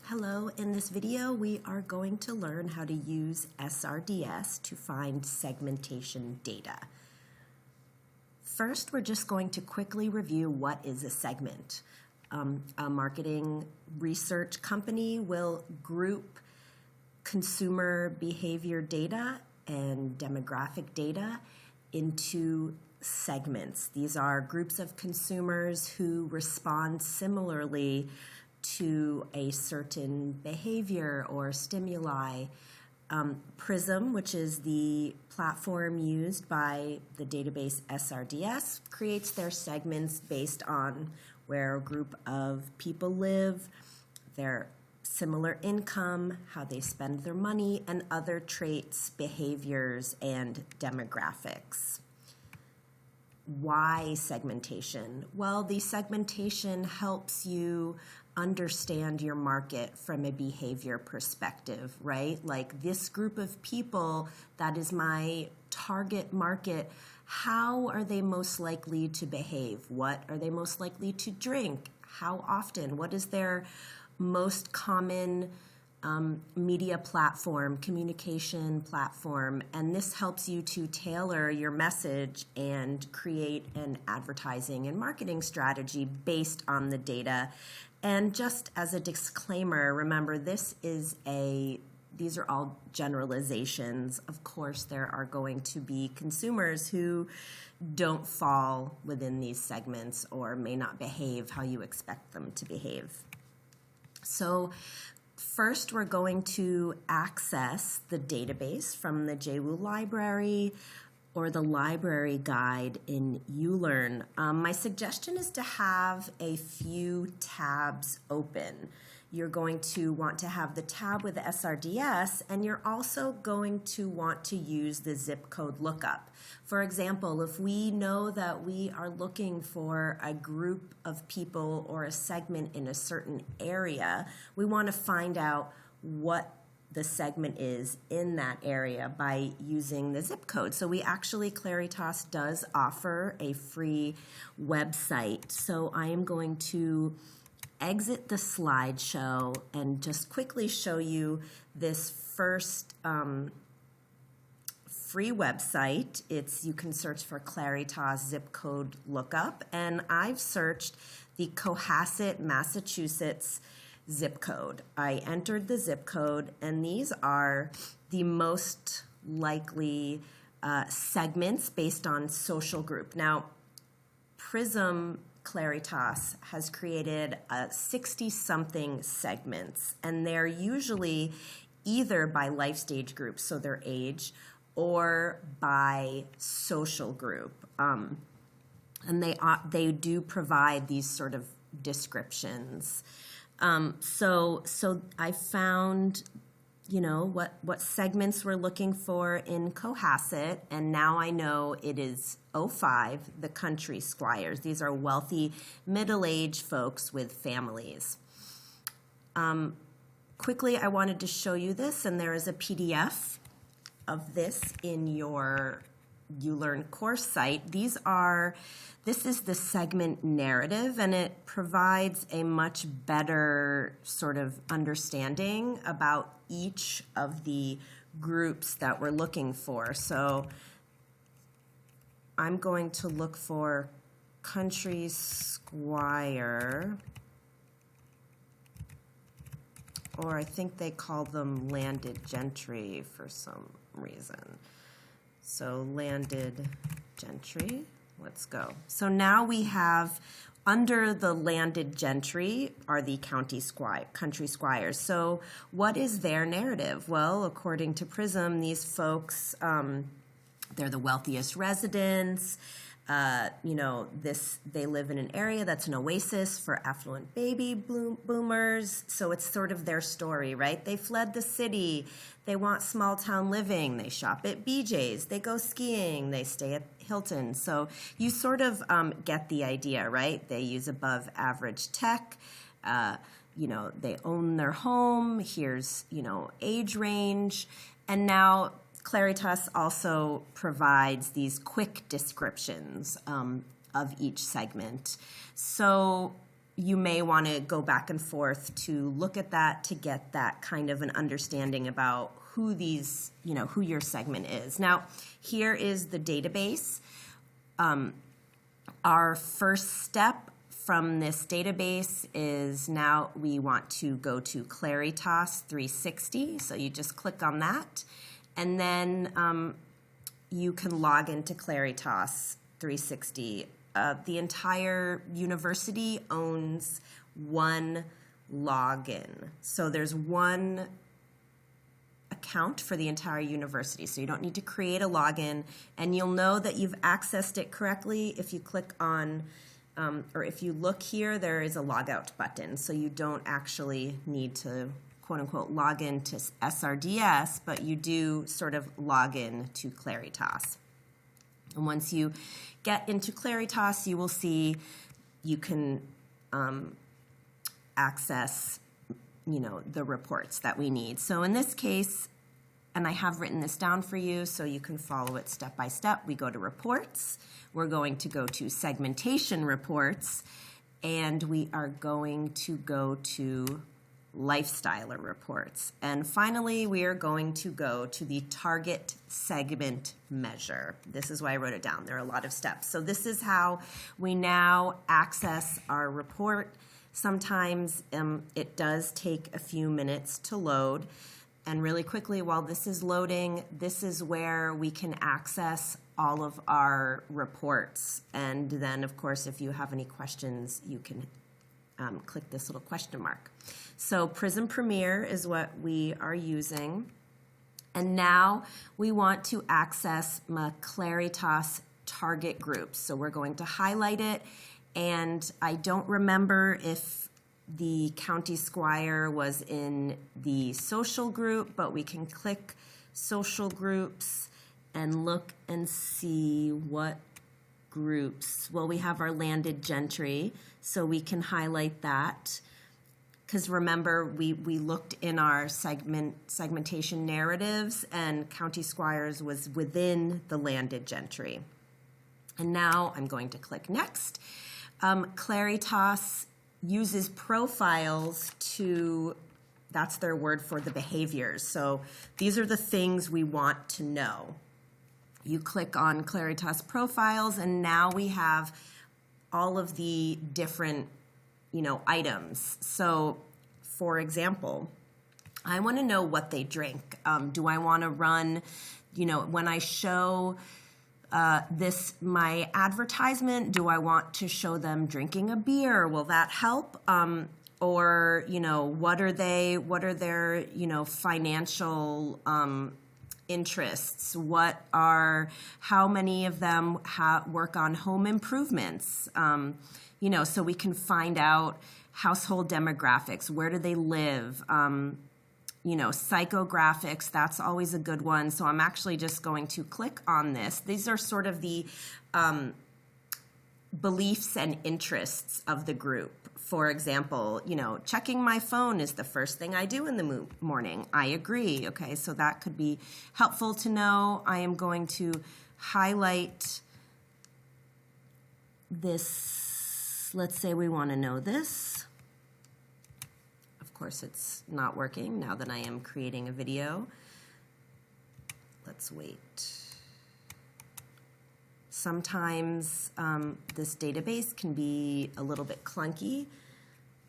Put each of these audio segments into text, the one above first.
Hello, in this video we are going to learn how to use SRDS to find segmentation data. First, we're just going to quickly review what is a segment. A marketing research company will group consumer behavior data and demographic data into segments. These are groups of consumers who respond similarly to a certain behavior or stimuli. Prism, which is the platform used by the database SRDS, creates their segments based on where a group of people live, their similar income, how they spend their money, and other traits, behaviors, and demographics. Why segmentation? Well, the segmentation helps you understand your market from a behavior perspective, right? Like this group of people, that is my target market. How are they most likely to behave? What are they most likely to drink? How often? What is their most common media platform, communication platform? And this helps you to tailor your message and create an advertising and marketing strategy based on the data. And just as a disclaimer, remember these are all generalizations. Of course, there are going to be consumers who don't fall within these segments or may not behave how you expect them to behave. So first, we're going to access the database from the JWU library or the library guide in ULearn. My suggestion is to have a few tabs open. You're going to want to have the tab with the SRDS, and you're also going to want to use the zip code lookup. For example, if we know that we are looking for a group of people or a segment in a certain area, we want to find out what the segment is in that area by using the zip code. So Claritas does offer a free website. So I am going to exit the slideshow and just quickly show you this first free website. You can search for Claritas zip code lookup, and I've searched the Cohasset, Massachusetts zip code. I entered the zip code, and these are the most likely segments based on social group. Now, Prism Claritas has created 60-something segments, and they're usually either by life stage group, so their age, or by social group. And they do provide these sort of descriptions. So I found, what segments we're looking for in Cohasset, and now I know it is 05, the country squires. These are wealthy, middle-aged folks with families. Quickly, I wanted to show you this, and there is a PDF of this in your ULearn course site. This is the segment narrative, and it provides a much better sort of understanding about each of the groups that we're looking for. So I'm going to look for country squire, or I think they call them landed gentry for some reason. So landed gentry, let's go. So now we have, under the landed gentry are the country squires. So what is their narrative? Well, according to Prism, these folks, they're the wealthiest residents. They live in an area that's an oasis for affluent baby boomers. So it's sort of their story, right? They fled the city. They want small town living. They shop at BJ's. They go skiing. They stay at Hilton. So you sort of get the idea, right? They use above average tech. They own their home. Here's, age range. And now Claritas also provides these quick descriptions of each segment. So you may want to go back and forth to look at that to get that kind of an understanding about who these, who your segment is. Now, here is the database. Our first step from this database is now we want to go to Claritas 360. So you just click on that, and then you can log into Claritas 360. The entire university owns one login. So there's one account for the entire university. So you don't need to create a login, and you'll know that you've accessed it correctly if you click on, or if you look here, there is a logout button. So you don't actually need to, quote unquote, log in to SRDS, but you do sort of log in to Claritas. And once you get into Claritas, you will see you can access, the reports that we need. So in this case, and I have written this down for you so you can follow it step by step, we go to reports. We're going to go to segmentation reports, and we are going to go to lifestyler reports. And finally, we are going to go to the target segment measure. This is why I wrote it down. There are a lot of steps. So this is how we now access our report. Sometimes it does take a few minutes to load. And really quickly, while this is loading, this is where we can access all of our reports. And then, of course, if you have any questions, you can click this little question mark. So Prism Premier is what we are using. And now we want to access my Claritas target groups. So we're going to highlight it. And I don't remember if the County Squire was in the social group, but we can click social groups and look and see what groups. Well, we have our landed gentry, so we can highlight that. Because remember, we looked in our segmentation narratives, and County Squires was within the landed gentry. And now I'm going to click Next. Claritas uses profiles to, that's their word for the behaviors. So these are the things we want to know. You click on Claritas profiles, and now we have all of the different, items. So, for example, I want to know what they drink. Do I want to run, when I show my advertisement, do I want to show them drinking a beer? Will that help? Or, what are their, financial interests? How many of them work on home improvements? So we can find out household demographics. Where do they live? Psychographics, that's always a good one. So I'm actually just going to click on this. These are sort of the beliefs and interests of the group. For example, checking my phone is the first thing I do in the morning. I agree. Okay, so that could be helpful to know. I am going to highlight this. Let's say we want to know this. Of course, it's not working now that I am creating a video. Let's wait. Sometimes this database can be a little bit clunky,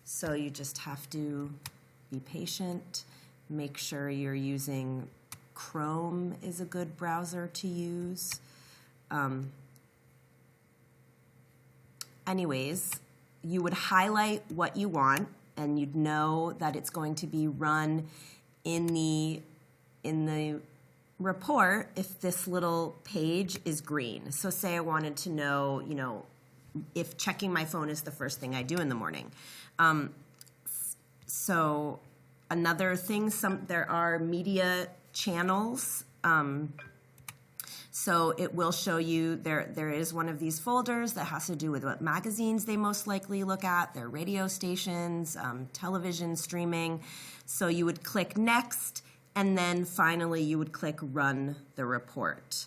so you just have to be patient. Make sure you're using Chrome is a good browser to use. Anyways, you would highlight what you want, and you'd know that it's going to be run in the report if this little page is green. So say I wanted to know, if checking my phone is the first thing I do in the morning. So another thing, there are media channels. So it will show you there is one of these folders that has to do with what magazines they most likely look at, their radio stations, television streaming. So you would click Next, and then finally you would click Run the report.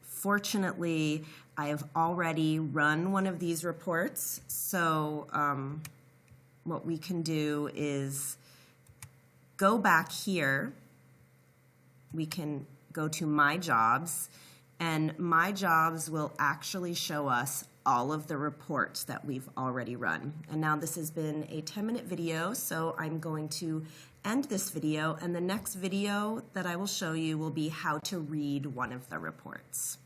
Fortunately, I have already run one of these reports. So what we can do is go back here. We can go to My Jobs, and My Jobs will actually show us all of the reports that we've already run. And now this has been a 10-minute video, so I'm going to end this video, and the next video that I will show you will be how to read one of the reports.